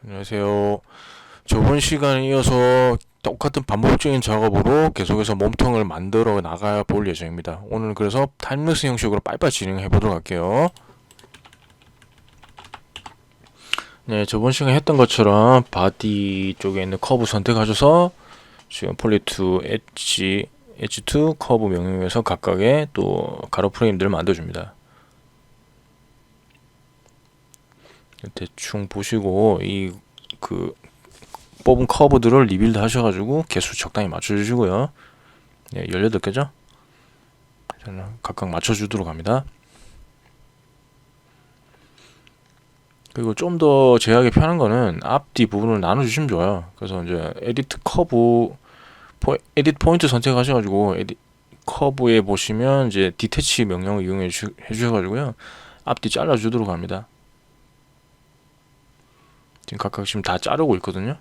안녕하세요. 저번 시간에 이어서 똑같은 반복적인 작업으로 계속해서 몸통을 만들어 나가 볼 예정입니다. 오늘 그래서 타임랩스 형식으로 빨리빨리 진행해 보도록 할게요. 네, 저번 시간에 했던 것처럼 바디 쪽에 있는 커브 선택하셔서 지금 폴리2 엣지2 커브 명령에서 각각의 또 가로 프레임들을 만들어줍니다. 대충 보시고 그 뽑은 커브들을 리빌드 하셔가지고 개수 적당히 맞춰주시고요. 네, 18개죠? 저는 각각 맞춰주도록 합니다. 그리고 좀 더 제하기 편한 거는 앞뒤 부분을 나눠주시면 좋아요. 그래서 이제 에디트 포인트 선택하셔가지고 커브에 보시면 이제 디태치 명령을 이용해 주셔가지고요. 앞뒤 잘라주도록 합니다. 지금 각각 지금 다 자르고 있거든요.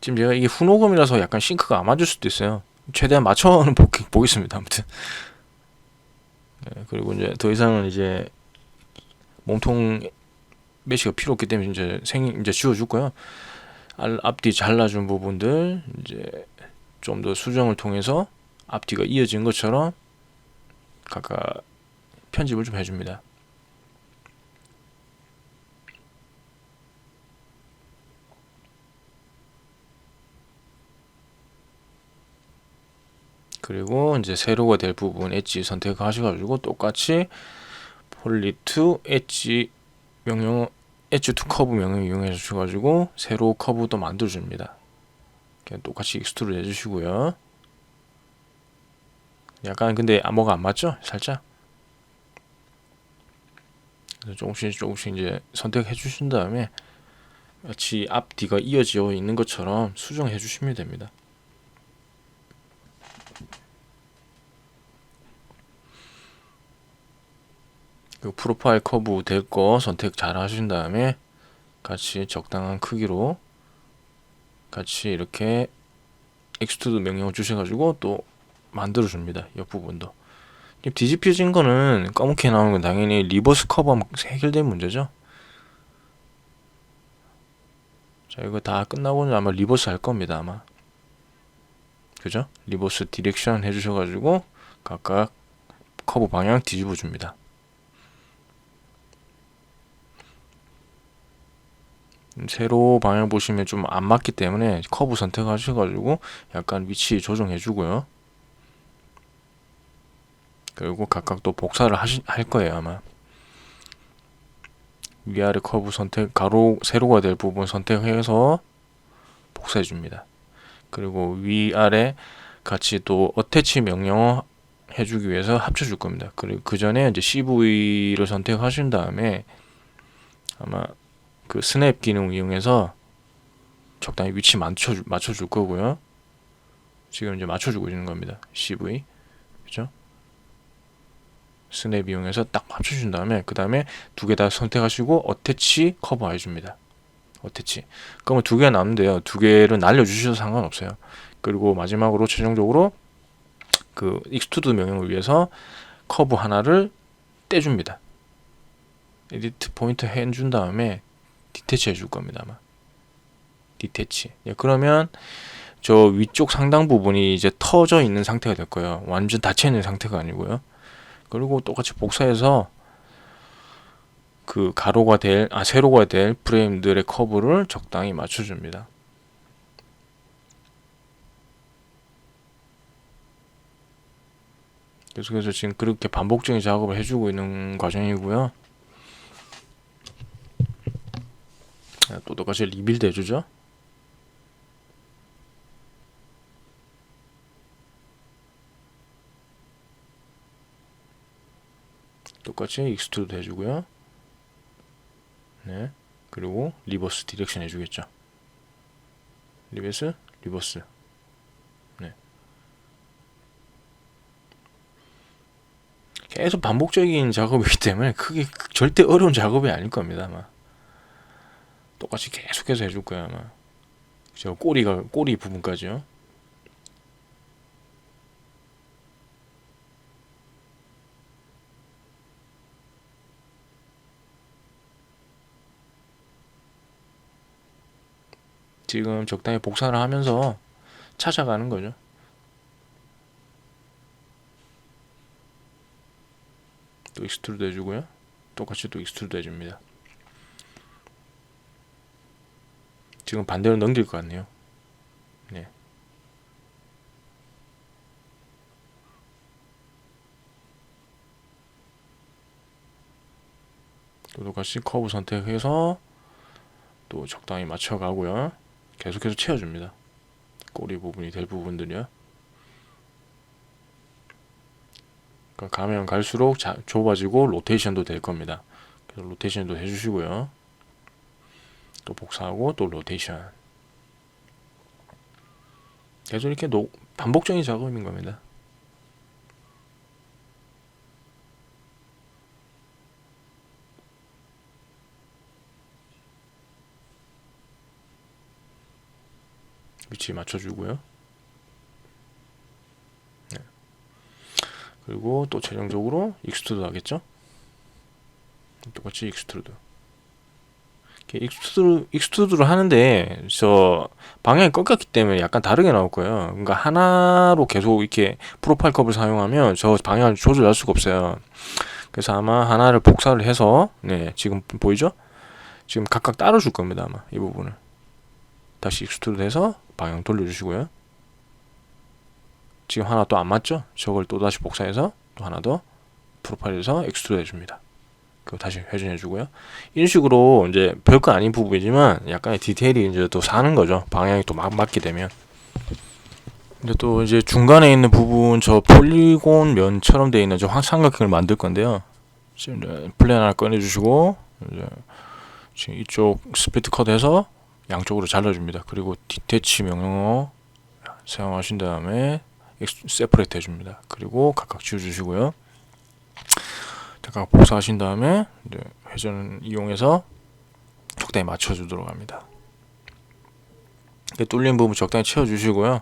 지금 제가 이게 후녹음이라서 약간 싱크가 안 맞을 수도 있어요. 최대한 맞춰는 보겠습니다. 아무튼. 네, 그리고 이제 더 이상은 이제 몸통 메시가 필요 없기 때문에 이제 지워줄 거요. 앞뒤 잘라준 부분들 이제 좀 더 수정을 통해서 앞뒤가 이어진 것처럼 각각 편집을 좀 해줍니다. 그리고 이제 세로가 될 부분 엣지 선택하셔가지고 똑같이 폴리2 엣지 명령 엣지 투 커브 명령 이용해 주셔가지고 세로 커브도 만들어줍니다. 똑같이 익스트루드 해주시고요. 약간 근데 뭐가 안 맞죠? 살짝. 조금씩 이제 선택해 주신 다음에 마치 앞뒤가 이어져 있는 것처럼 수정해 주시면 됩니다. 그 프로파일 커브 될 거 선택 잘 하신 다음에 같이 적당한 크기로 같이 이렇게 익스트루드 명령을 주셔가지고 또 만들어줍니다. 옆부분도. 뒤집혀진 거는 검게 나오는 건 당연히 리버스 커브하면 해결된 문제죠. 자, 이거 다 끝나고는 아마 리버스 할 겁니다. 아마. 그죠? 리버스 디렉션 해주셔가지고 각각 커브 방향 뒤집어 줍니다. 세로 방향 보시면 좀 안 맞기 때문에 커브 선택하셔가지고 약간 위치 조정해 주고요. 그리고 각각 또 복사를 할 거예요 아마. 위아래 커브 선택 세로가 될 부분 선택해서 복사해 줍니다. 그리고 위아래 같이 또 어태치 명령 해주기 위해서 합쳐줄 겁니다. 그리고 그 전에 이제 CV를 선택하신 다음에 아마 그 스냅 기능 이용해서 적당히 위치 맞춰줄 거고요. 지금 이제 맞춰주고 있는 겁니다. CV. 그죠? 스냅 이용해서 딱 맞춰준 다음에 그 다음에 두 개 다 선택하시고 어태치 커버 해줍니다. 어태치. 그러면 두 개가 남는데요. 두 개를 날려주셔도 상관없어요. 그리고 마지막으로 최종적으로 그 익스트루드 명령을 위해서 커브 하나를 떼줍니다. 에디트 포인트 해준 다음에 디태치 해줄 겁니다. 아마. 디태치. 예, 그러면 저 위쪽 상당 부분이 이제 터져 있는 상태가 될 거예요. 완전 닫혀 있는 상태가 아니고요. 그리고 똑같이 복사해서 그 세로가 될 프레임들의 커브를 적당히 맞춰줍니다. 계속해서 지금 그렇게 반복적인 작업을 해주고 있는 과정이고요. 또 똑같이 리빌드 해주죠. 똑같이 익스트루드 해주고요. 네. 그리고 리버스 디렉션 해주겠죠. 리버스. 네. 계속 반복적인 작업이기 때문에 크게 절대 어려운 작업이 아닐 겁니다. 아마. 똑같이 계속해서 해줄 거예요. 아마. 저 꼬리 부분까지요. 지금 적당히 복사를 하면서 찾아가는 거죠. 또 익스트루드 해주고요. 똑같이 또 익스트루드 해줍니다. 지금 반대로 넘길 것 같네요. 네. 또 똑같이 커브 선택해서 또 적당히 맞춰가고요. 계속해서 채워줍니다. 꼬리 부분이 될 부분들이요. 그러니까 가면 갈수록 좁아지고 로테이션도 될 겁니다. 그래서 로테이션도 해주시고요. 또 복사하고 또 로테이션. 계속 이렇게 반복적인 작업인 겁니다. 위치 맞춰주고요. 네. 그리고 또 최종적으로 익스트루드 하겠죠. 똑같이 익스트루드. 익스트루드를 하는데 저 방향이 꺾였기 때문에 약간 다르게 나올 거예요. 그러니까 하나로 계속 이렇게 프로파일 컵을 사용하면 저 방향을 조절할 수가 없어요. 그래서 아마 하나를 복사를 해서 네, 지금 보이죠? 지금 각각 따로 줄 겁니다. 아마 이 부분을 다시 익스트루드 해서 방향 돌려주시고요. 지금 하나 또 안 맞죠? 저걸 또 다시 복사해서 또 하나 더 프로파일에서 익스트루드 해줍니다. 그거 다시 회전해주고요. 이런 식으로 이제 별거 아닌 부분이지만 약간의 디테일이 이제 또 사는 거죠. 방향이 또 맞게 되면. 근데 또 이제 중간에 있는 부분 저 폴리곤 면처럼 되어 있는 저 삼각형을 만들 건데요. 지금 이제 플랜 하나 꺼내주시고 이제 지금 이쪽 스플리트 컷해서 양쪽으로 잘라줍니다. 그리고 디태치 명령어 사용하신 다음에 세퍼레이트 해줍니다. 그리고 각각 지워주시고요. 각각 복사하신 다음에 이제 회전 이용해서 적당히 맞춰주도록 합니다. 뚫린 부분 적당히 채워주시고요.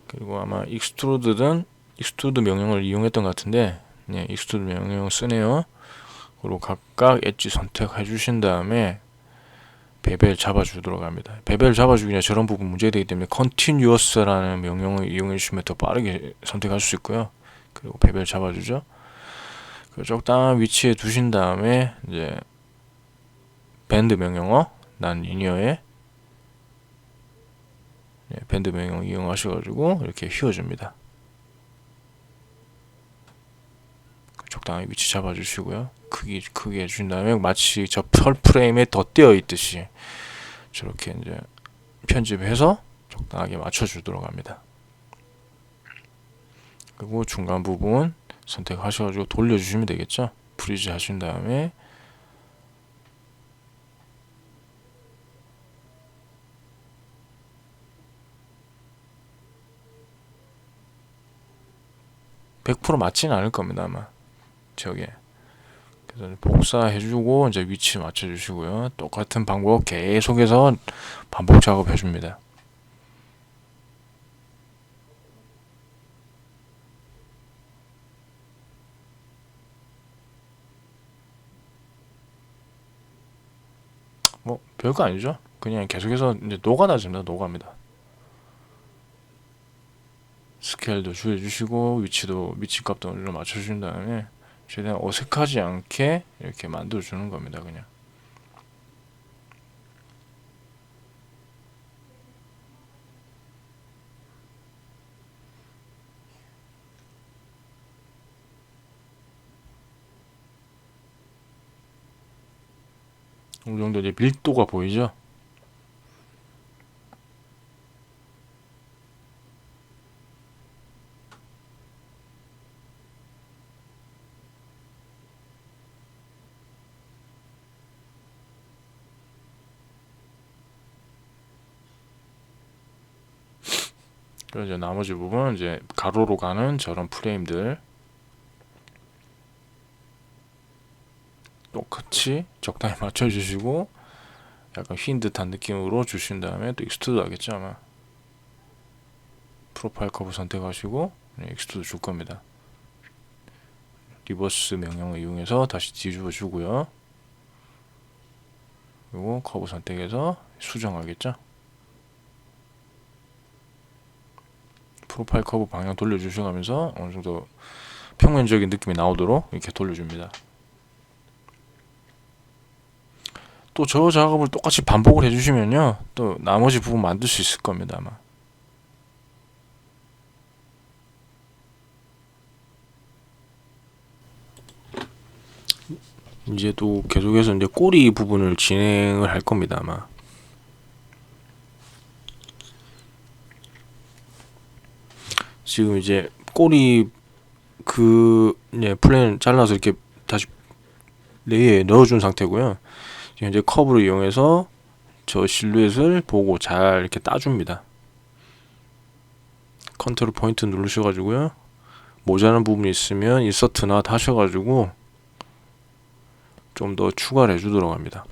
그리고 아마 익스트루드 명령을 이용했던 것 같은데, 네, 익스트루드 명령 쓰네요. 그리고 각각 엣지 선택해 주신 다음에 베벨 잡아주도록 합니다. 베벨 잡아주기 전에 저런 부분 문제되기 때문에 continuous라는 명령을 이용해 주시면 더 빠르게 선택할 수 있고요. 그리고 베벨 잡아주죠. 적당한 위치에 두신 다음에 이제 밴드 명령어 난 리니어에 밴드 명령 이용하셔가지고 이렇게 휘어줍니다. 적당히 위치 잡아주시고요. 크게 해주신 다음에 마치 저 펄 프레임에 덧대어 있듯이 저렇게 이제 편집해서 적당하게 맞춰주도록 합니다. 그리고 중간 부분 선택하셔가지고 돌려주시면 되겠죠. 프리즈 하신 다음에 (100% 맞지는 않을 겁니다 아마 저게. 그래서 복사해주고 이제 위치 맞춰주시고요. 똑같은 방법 계속해서 반복 작업해줍니다. 뭐 별거 아니죠. 그냥 계속해서 이제 녹아나집니다. 녹아갑니다. 스케일도 줄여주시고 위치도 위치값도 어느 정도 맞춰주신 다음에 최대한 어색하지 않게 이렇게 만들어주는 겁니다. 그냥 어느 정도 이제 밀도가 보이죠. 그리고 이제 나머지 부분 이제 가로로 가는 저런 프레임들 똑같이 적당히 맞춰주시고 약간 휜 듯한 느낌으로 주신 다음에 또 익스트루드 하겠죠 아마. 프로파일 커브 선택하시고 익스트루드 줄 겁니다. 리버스 명령을 이용해서 다시 뒤집어 주고요. 그리고 커브 선택해서 수정하겠죠. 프로파일 커브 방향 돌려주셔가면서 어느 정도 평면적인 느낌이 나오도록 이렇게 돌려줍니다. 또 저 작업을 똑같이 반복을 해주시면요, 또 나머지 부분 만들 수 있을 겁니다 아마. 이제 또 계속해서 이제 꼬리 부분을 진행을 할 겁니다 아마. 지금 이제 꼬리 이제 플랜 잘라서 이렇게 다시 레이어에 넣어준 상태고요. 지금 이제 커브를 이용해서 저 실루엣을 보고 잘 이렇게 따줍니다. 컨트롤 포인트 누르셔가지고요, 모자란 부분이 있으면 인서트 나 하셔가지고 좀 더 추가를 해주도록 합니다.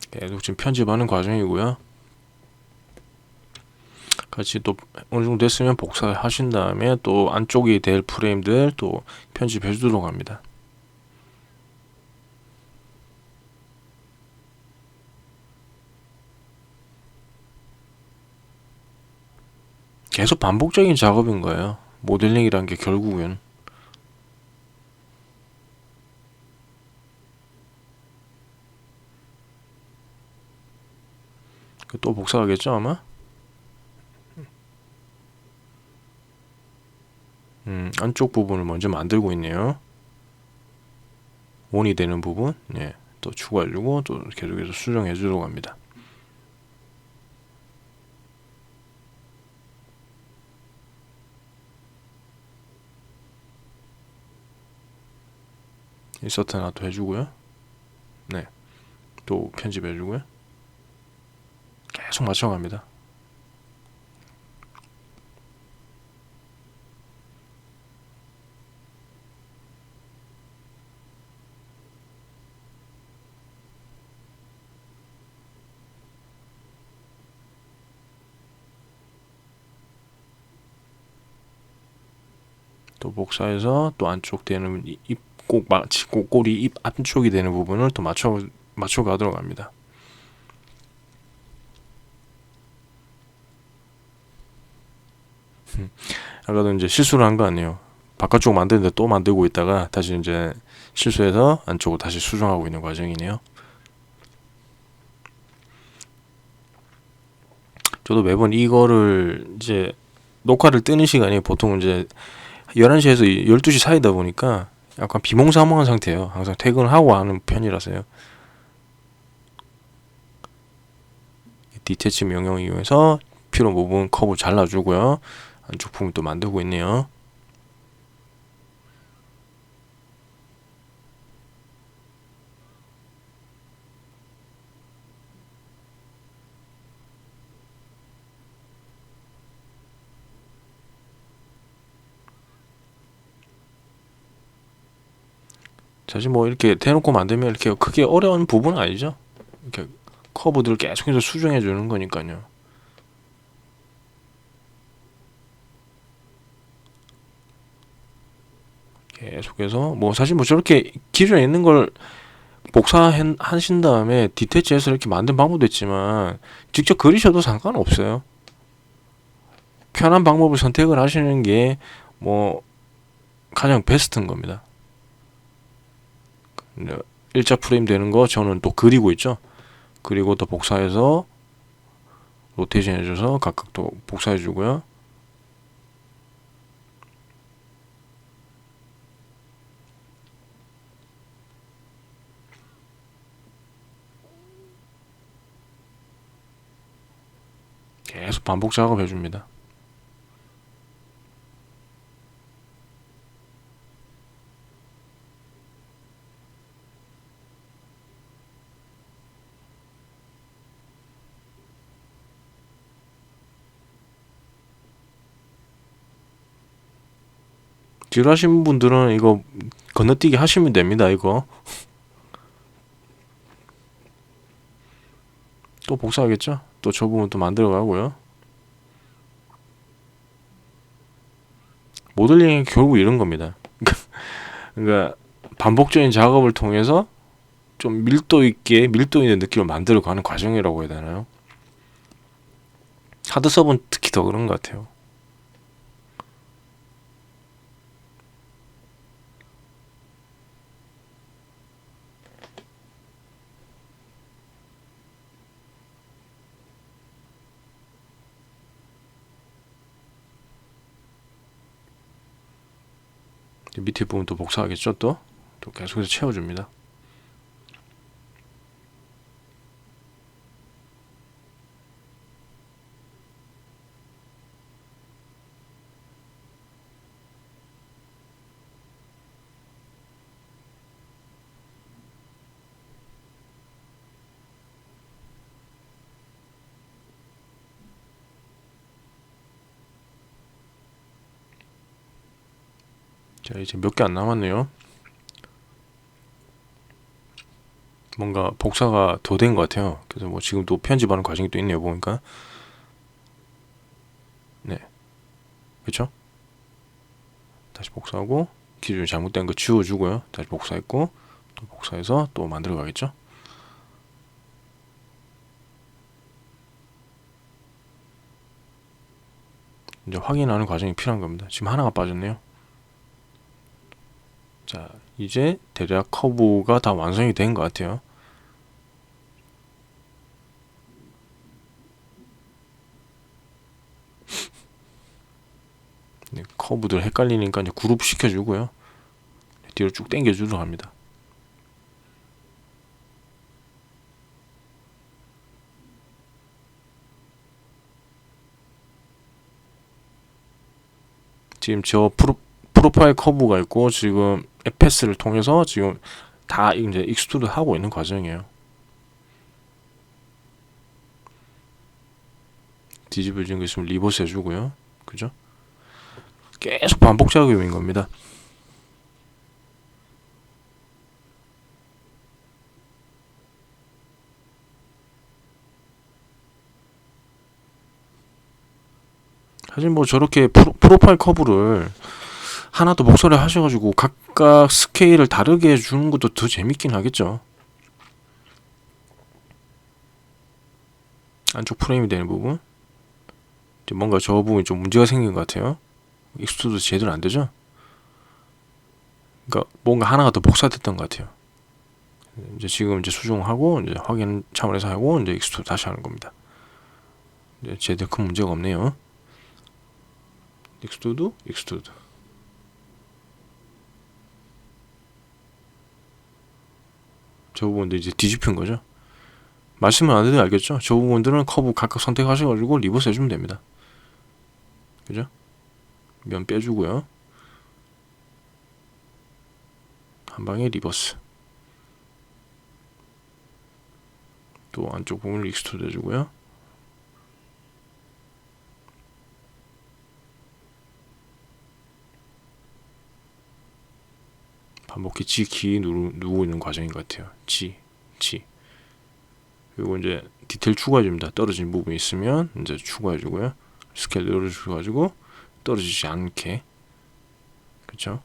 계속 지금 편집하는 과정이고요. 같이 또 어느 정도 됐으면 복사하신 다음에 또 안쪽이 될 프레임들 또 편집해 주도록 합니다. 계속 반복적인 작업인 거예요. 모델링이란 게 결국은. 또 복사하겠죠 아마? 안쪽 부분을 먼저 만들고 있네요. 원이 되는 부분, 예, 또 추가해주고 또 계속해서 수정해 주도록 합니다. 인서트 하나 또 해주고요. 네, 또 편집해주고요. 계속 맞춰갑니다. 또 복사해서 또 안쪽 되는 꼬리 입 안쪽이 되는 부분을 또 맞춰 가도록 합니다. 아까도 이제 실수를 한 거 아니에요. 바깥쪽 만드는데 또 만들고 있다가 다시 이제 실수해서 안쪽으로 다시 수정하고 있는 과정이네요. 저도 매번 이거를 이제 녹화를 뜨는 시간이 보통 이제 11시에서 12시 사이다 보니까 약간 비몽사몽한 상태예요. 항상 퇴근을 하고 하는 편이라서요. 디태치 명령 이용해서 필요 부분 커브 잘라주고요. 안쪽 부분 또 만들고 있네요. 사실 뭐 이렇게 대놓고 만들면 이렇게 크게 어려운 부분은 아니죠. 이렇게 커브들을 계속해서 수정해 주는 거니까요. 계속해서 뭐 사실 뭐 저렇게 기존에 있는 걸 복사하신 다음에 디태치해서 이렇게 만든 방법도 있지만 직접 그리셔도 상관없어요. 편한 방법을 선택을 하시는 게 뭐 가장 베스트인 겁니다. 일자 프레임 되는 거 저는 또 그리고 있죠. 그리고 또 복사해서 로테이션 해줘서 각각 또 복사해 주고요. 계속 반복 작업 해줍니다. 지루하신 분들은 이거 건너뛰기 하시면 됩니다. 이거 또 복사하겠죠? 또 저 부분 또 만들어 가고요. 모델링이 결국 이런 겁니다. 그러니까 반복적인 작업을 통해서 좀 밀도 있는 느낌을 만들어가는 과정이라고 해야 되나요? 하드섭은 특히 더 그런 것 같아요. 밑에 부분 또 복사하겠죠. 또 계속해서 채워줍니다. 자, 이제 몇 개 안 남았네요. 뭔가 복사가 더 된 것 같아요. 그래서 뭐 지금 또 편집하는 과정이 또 있네요. 보니까. 네, 그렇죠? 다시 복사하고 기존에 잘못된 거 지워주고요. 다시 복사했고 또 복사해서 또 만들어 가겠죠. 이제 확인하는 과정이 필요한 겁니다. 지금 하나가 빠졌네요. 자, 이제 대략 커브가 다 완성이 된 것 같아요. 네, 커브들 헷갈리니까 이제 그룹 시켜주고요. 뒤로 쭉 당겨주도록 합니다. 지금 저 프로파일 커브가 있고 지금 FS를 통해서 지금 다 이제 익스트루드 하고 있는 과정이에요. 뒤집어진 거 있으면 리버스 해주고요. 그죠? 계속 반복 작업인 겁니다. 사실 뭐 저렇게 프로파일 커브를 하나 더 복사를 하셔가지고 각각 스케일을 다르게 해주는 것도 더 재밌긴 하겠죠. 안쪽 프레임이 되는 부분 뭔가 저 부분이 좀 문제가 생긴 것 같아요. 익스트루드 제대로 안 되죠. 그러니까 뭔가 하나가 더 복사됐던 것 같아요. 이제 지금 이제 수정하고 이제 확인 차원에서 하고 이제 익스트루드 다시 하는 겁니다. 이제 제대로 큰 문제가 없네요. 익스트루드 저 부분도 이제 뒤집힌 거죠. 말씀을 안 해도 알겠죠? 저 부분들은 커브 각각 선택하셔가지고 리버스 해주면 됩니다. 그죠? 면 빼주고요. 한 방에 리버스. 또 안쪽 부분을 익스트루드 해주고요. 반복키 G키 누르고 있는 과정인 것 같아요. G. 그리고 이제 디테일 추가해줍니다. 떨어진 부분이 있으면 이제 추가해주고요. 스케일 늘려주셔가지고 떨어지지 않게. 그쵸?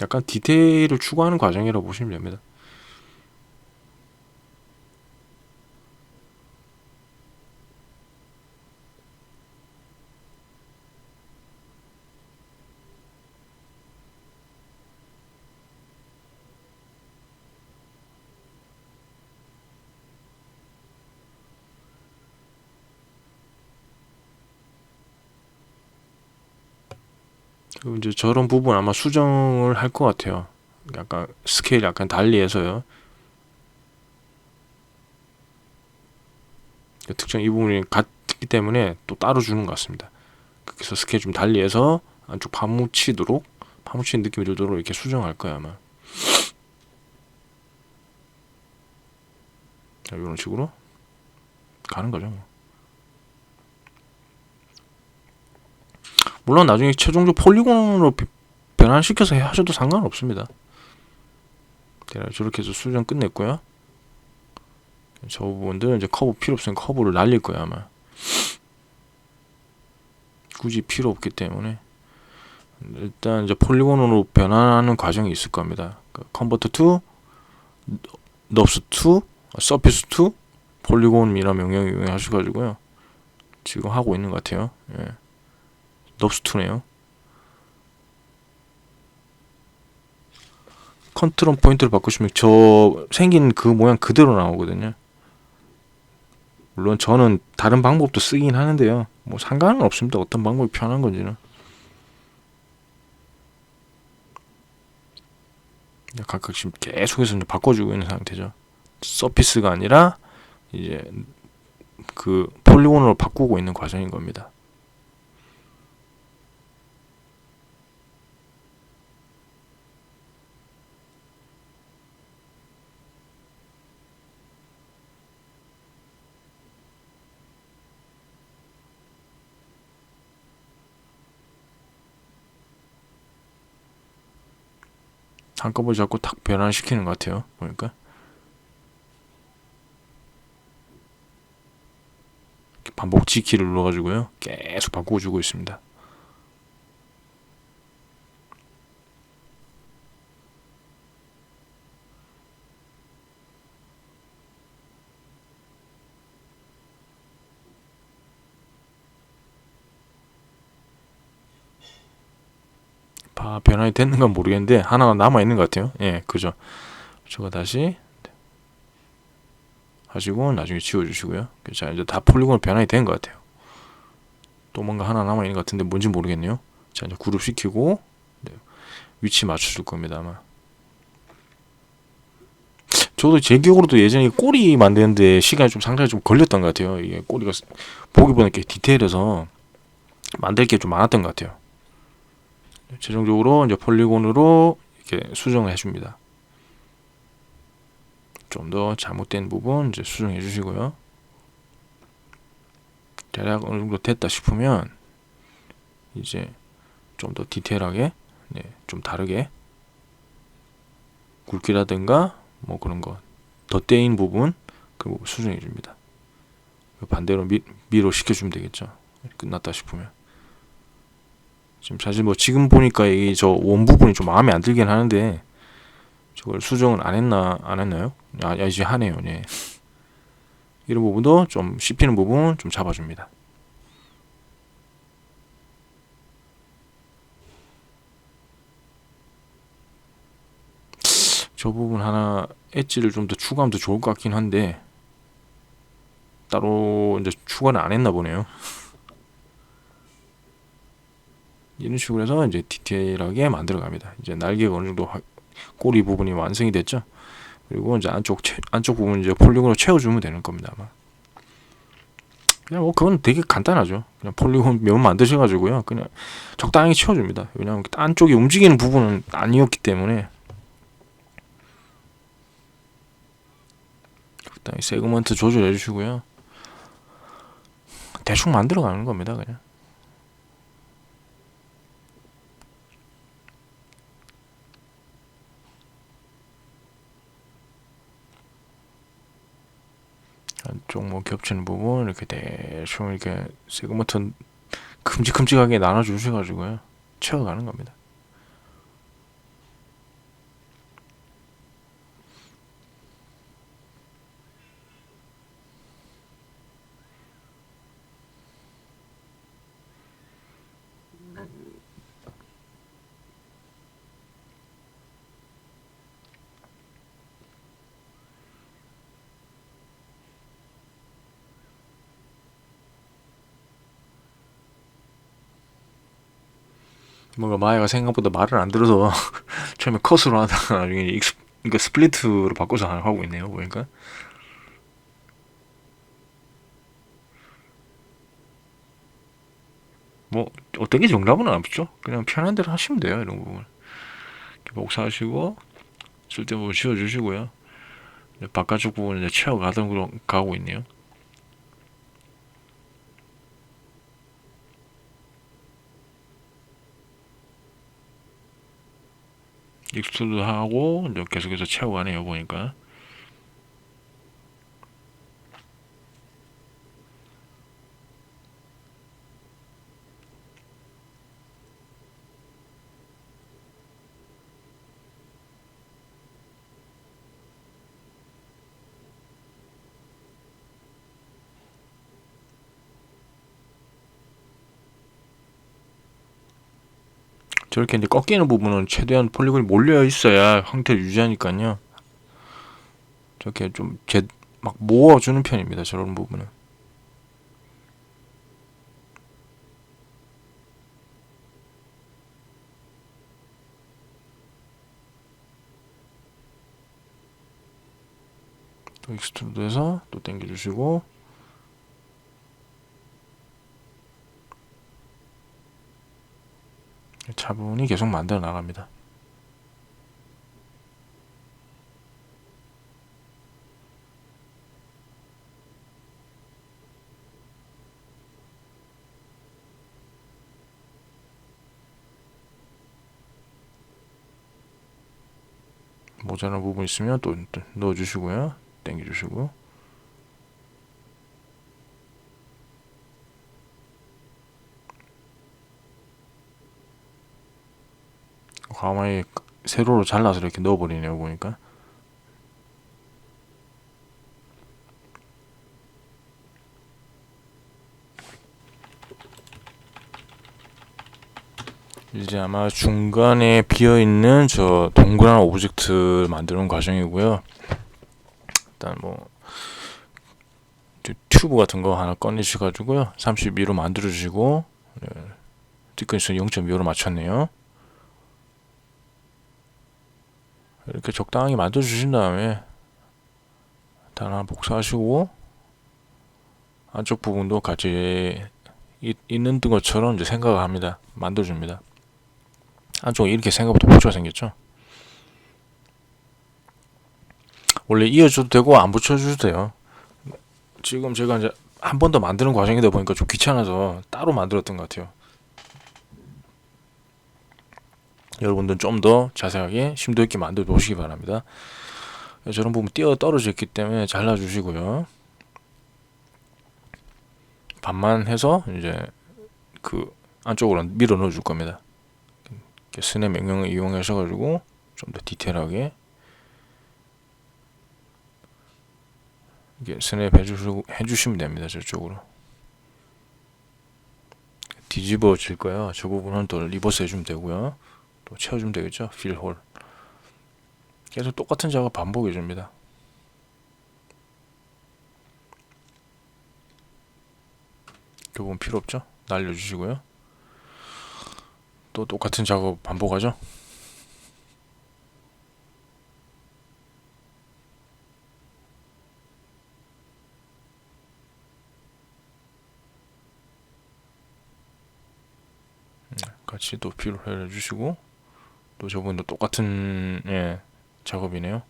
약간 디테일을 추가하는 과정이라고 보시면 됩니다. 그리고 이제 저런 부분 아마 수정을 할 것 같아요. 약간 스케일 약간 달리해서요. 특정 이 부분이 같기 때문에 또 따로 주는 것 같습니다. 그래서 스케일 좀 달리해서 안쪽 파묻히는 느낌이 들도록 이렇게 수정할 거야 아마. 자, 이런 식으로 가는 거죠. 물론 나중에 최종적 폴리곤으로 변환시켜서 하셔도 상관없습니다. 저렇게 해서 수정 끝냈고요. 저 부분들 이제 커브 필요 없으면 커브를 날릴 거야 아마. 굳이 필요 없기 때문에 일단 이제 폴리곤으로 변환하는 과정이 있을 겁니다. 컨버터 투, 넙스 투, 서피스 투, 폴리곤이라는 명령을 이용하셔가지고요. 지금 하고 있는 것 같아요. 예. 넙스 투네요. 컨트롤 포인트를 바꾸시면 저 생긴 그 모양 그대로 나오거든요. 물론 저는 다른 방법도 쓰긴 하는데요. 뭐 상관은 없습니다. 어떤 방법이 편한 건지는. 각각씩 계속해서 바꿔주고 있는 상태죠. 서피스가 아니라 이제 그 폴리곤으로 바꾸고 있는 과정인 겁니다. 한꺼번에 자꾸 탁 변환시키는 것 같아요. 보니까 반복지 키를 눌러가지고요. 계속 바꿔주고 있습니다. 변환이 됐는 건 모르겠는데 하나가 남아 있는 것 같아요. 예, 그죠. 저거 다시 하시고 나중에 지워주시고요. 자, 이제 다 폴리곤으로 변환이 된 것 같아요. 또 뭔가 하나 남아 있는 것 같은데 뭔지 모르겠네요. 자, 이제 그룹 시키고 위치 맞춰줄 겁니다 아마. 저도 제 기억으로도 예전에 꼬리 만드는데 시간이 좀 상당히 좀 걸렸던 것 같아요. 이게 꼬리가 보기보다 이렇게 디테일해서 만들 게 좀 많았던 것 같아요. 최종적으로 이제 폴리곤으로 이렇게 수정을 해줍니다. 좀 더 잘못된 부분 이제 수정해 주시고요. 대략 어느 정도 됐다 싶으면 이제 좀 더 디테일하게, 네, 좀 다르게 굵기라든가 뭐 그런 거 덧대인 부분 그 부분 수정해 줍니다. 반대로 미로 시켜주면 되겠죠. 끝났다 싶으면. 지금 사실 뭐 지금 보니까 이 저 원 부분이 좀 마음에 안 들긴 하는데 저걸 수정을 안 했나요? 이제 하네요. 네. 이런 부분도 좀 씹히는 부분 좀 잡아줍니다. 저 부분 하나 엣지를 좀 더 추가하면 더 좋을 것 같긴 한데 따로 이제 추가를 안 했나 보네요. 이런 식으로 해서 이제 디테일하게 만들어 갑니다. 이제 날개가 어느 정도 꼬리 부분이 완성이 됐죠. 그리고 이제 안쪽 부분 이제 폴리곤으로 채워주면 되는 겁니다. 아마. 그냥 뭐 그건 되게 간단하죠. 그냥 폴리곤 면 만드셔가지고요. 그냥 적당히 채워줍니다. 왜냐하면 안쪽이 움직이는 부분은 아니었기 때문에 적당히 세그먼트 조절해 주시고요. 대충 만들어 가는 겁니다. 그냥. 안쪽 뭐 겹치는 부분 이렇게 대충 이렇게 세그먼트 큼직큼직하게 나눠 주셔가지고요. 채워가는 겁니다. 뭔가 마야가 생각보다 말을 안 들어서 처음에 컷으로 하다가 나중에 그러니까 스플리트로 바꿔서 하고 있네요. 보니까. 뭐 어떤 게 정답은 없죠. 그냥 편한 대로 하시면 돼요. 이런 부분. 복사하시고 쓸데없는 부분 지워주시고요. 바깥쪽 부분 이제 채워가던 가고 있네요. 익스트루드 하고 이제 계속해서 채워가네요. 보니까. 저렇게 이제 꺾이는 부분은 최대한 폴리곤이 몰려 있어야 형태를 유지하니까요. 저렇게 좀 막 모아주는 편입니다. 저런 부분은. 또 익스트루드해서 또 당겨주시고, 차분히 계속 만들어 나갑니다. 모자란 부분 있으면 또 넣어주시고요. 당겨주시고. 가만히 세로로 잘라서 이렇게 넣어버리네요. 보니까. 이제 아마 중간에 비어있는 저 동그란 오브젝트 만드는 과정이고요. 일단 뭐 튜브 같은 거 하나 꺼내셔가지고요. 32로 만들어 주시고, 디컨스 0.25로 맞췄네요. 이렇게 적당히 만들어 주신 다음에 일단 하나 복사하시고, 안쪽 부분도 같이 있는 것처럼 이제 생각을 합니다. 만들어 줍니다. 안쪽에 이렇게 생각보다 복잡하게 생겼죠. 원래 이어줘도 되고 안 붙여줘도 돼요. 지금 제가 이제 한 번 더 만드는 과정이다 보니까 좀 귀찮아서 따로 만들었던 것 같아요. 여러분들은 좀 더 자세하게 심도 있게 만들어 보시기 바랍니다. 저런 부분 띄어 떨어져 있기 때문에 잘라주시고요. 반만 해서 이제 그 안쪽으로 밀어 넣어 줄 겁니다. 스냅 명령을 이용하셔가지고 좀 더 디테일하게 이게 스냅 해주시면 됩니다. 저쪽으로 뒤집어질 거예요. 저 부분은 또 리버스 해주면 되고요. 또 채워주면 되겠죠. 필홀 계속 똑같은 작업 반복해 줍니다. 그 부분 필요 없죠. 날려주시고요. 또 똑같은 작업 반복하죠. 같이 또 필홀 해주시고, 또 저분도 똑같은 작업이네요.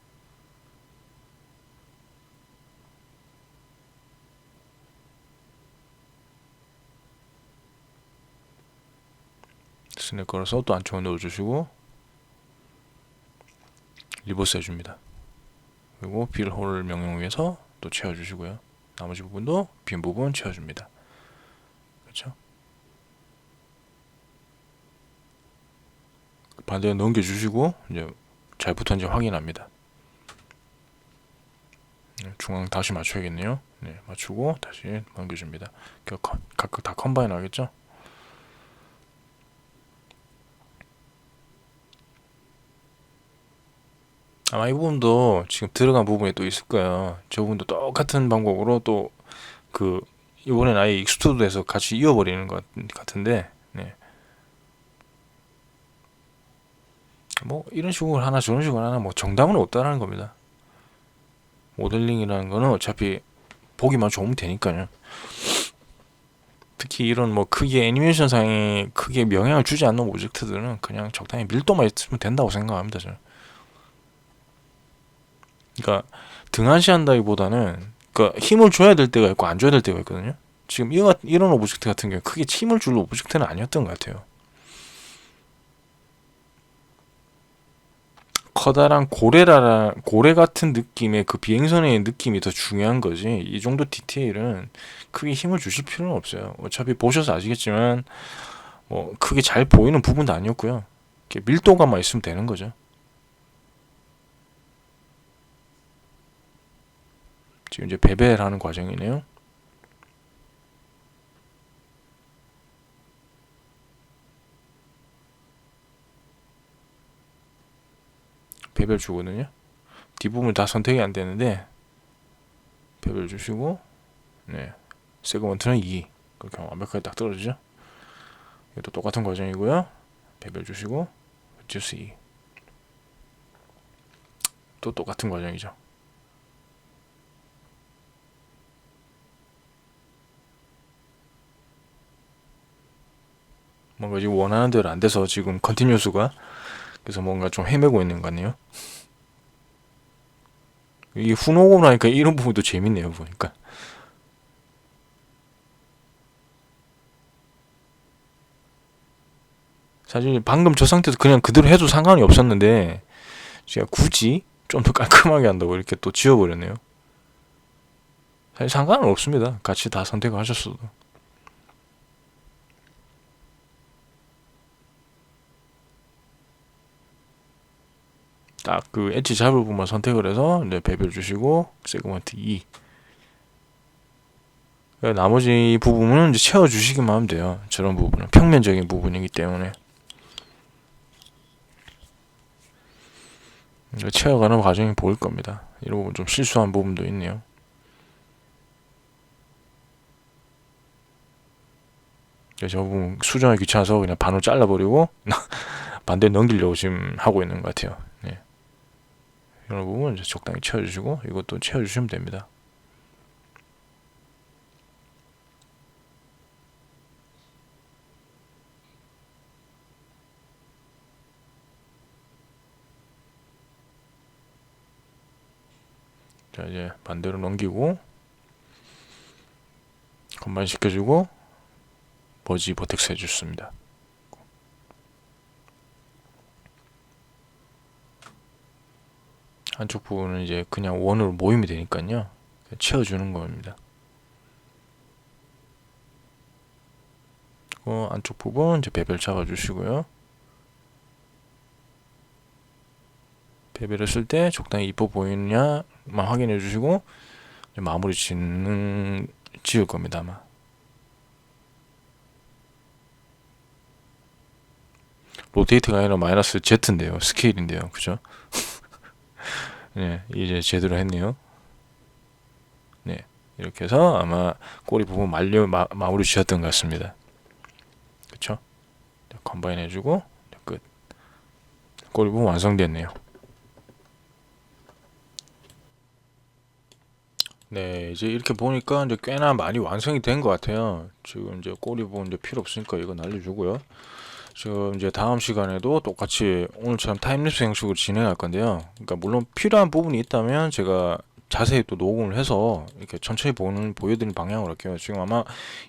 스냅 걸어서 또 안쪽에 넣어주시고 리버스 해줍니다. 그리고 필홀 명령 위에서 또 채워주시고요. 나머지 부분도 빈 부분 채워줍니다. 그렇죠? 반대로 넘겨주시고 이제 잘 붙었는지 확인합니다. 중앙 다시 맞춰야겠네요. 네, 맞추고 다시 넘겨줍니다. 각각 다 컴바인 하겠죠? 아마 이 부분도 지금 들어간 부분이 또 있을 거예요. 저 부분도 똑같은 방법으로 또 그 이번엔 아예 익스트루드해서 같이 이어버리는 것 같은데, 네. 뭐 이런 식으로 하나 저런 식으로 하나 뭐 정답은 없다라는 겁니다. 모델링이라는 거는 어차피 보기만 좋으면 되니까요. 특히 이런 뭐 크게 애니메이션 상에 크게 영향을 주지 않는 오브젝트들은 그냥 적당히 밀도만 있으면 된다고 생각합니다. 저는. 그러니까 등한시한다기보다는 그러니까 힘을 줘야 될 때가 있고 안 줘야 될 때가 있거든요. 지금 이런 오브젝트 같은 경우 크게 힘을 줄 오브젝트는 아니었던 것 같아요. 커다란 고래 같은 느낌의 그 비행선의 느낌이 더 중요한 거지. 이 정도 디테일은 크게 힘을 주실 필요는 없어요. 어차피 보셔서 아시겠지만 뭐 크게 잘 보이는 부분도 아니었고요. 이렇게 밀도감만 있으면 되는 거죠. 지금 이제 베벨하는 과정이네요. 배별 주거든요. 뒷부분 다 선택이 안 되는데 배별 주시고, 네, 세그먼트는 2 그렇게 하면 완벽하게 딱 떨어지죠. 이것도 똑같은 과정이고요. 배별 주시고 reduce 2 또 똑같은 과정이죠. 뭔가 지금 원하는 대로 안 돼서 지금 컨티뉴스가 그래서 뭔가 좀 헤매고 있는 것 같네요. 이게 후노고 나니까 이런 부분도 재밌네요 보니까. 사실 방금 저 상태에서 그냥 그대로 해도 상관이 없었는데 제가 굳이 좀 더 깔끔하게 한다고 이렇게 또 지워버렸네요. 사실 상관은 없습니다. 같이 다 선택을 하셨어도. 딱 그 엣지 잡을 부분만 선택을 해서 이제 배별 주시고 세그먼트 2 나머지 부분은 이제 채워주시기만 하면 돼요. 저런 부분은 평면적인 부분이기 때문에 채워가는 과정이 보일 겁니다. 이런 부분 좀 실수한 부분도 있네요. 저 부분 수정하기 귀찮아서 그냥 반으로 잘라버리고 반대로 넘기려고 지금 하고 있는 것 같아요. 네. 이런 부분 이제 적당히 채워주시고 이것도 채워주시면 됩니다. 자 이제 반대로 넘기고 건반 시켜주고 머지 버텍스 해줬습니다. 한쪽 부분은 이제 그냥 원으로 모임이 되니까요. 채워주는 겁니다. 그리고 안쪽 부분 이제 배별 잡아주시고요. 배별했을 때 적당히 이뻐 보이느냐만 확인해 주시고 마무리 지을 겁니다 아마. 로테이트가 아니라 마이너스 Z인데요. 스케일인데요. 그죠? 네, 이제 제대로 했네요. 네, 이렇게 해서 아마 꼬리 부분 마무리 지었던 것 같습니다. 그쵸? 컴바인 해주고 끝. 꼬리 부분 완성됐네요. 네, 이제 이렇게 보니까 이제 꽤나 많이 완성이 된 것 같아요. 지금 이제 꼬리 부분 이제 필요 없으니까 이거 날려주고요. 지금 이제 다음 시간에도 똑같이 오늘처럼 타임랩스 형식으로 진행할 건데요. 그러니까 물론 필요한 부분이 있다면 제가 자세히 또 녹음을 해서 이렇게 천천히 보여드리는 방향으로 할게요. 지금 아마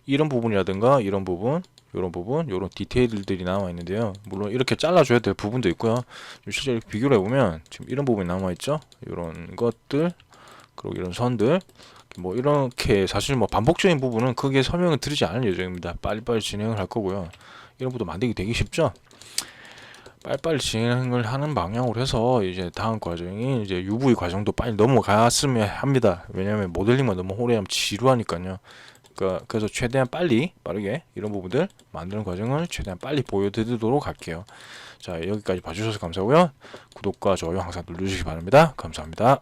이런 부분이라든가 이런 부분, 이런 부분, 이런 디테일들이 나와 있는데요. 물론 이렇게 잘라줘야 될 부분도 있고요. 실제 이렇게 비교를 해보면 지금 이런 부분이 남아 있죠. 이런 것들, 그리고 이런 선들. 뭐 이렇게 사실 뭐 반복적인 부분은 크게 설명을 드리지 않을 예정입니다. 빨리빨리 진행을 할 거고요. 이런 것도 만들기 되게 쉽죠. 빨리빨리 진행을 하는 방향으로 해서 이제 다음 과정이 이제 UV 과정도 빨리 넘어갔으면 합니다. 왜냐하면 모델링만 너무 오래 하면 지루하니까요. 그러니까 그래서 최대한 빠르게 이런 부분들 만드는 과정을 최대한 빨리 보여드리도록 할게요. 자, 여기까지 봐주셔서 감사하고요. 구독과 좋아요 항상 눌러주시기 바랍니다. 감사합니다.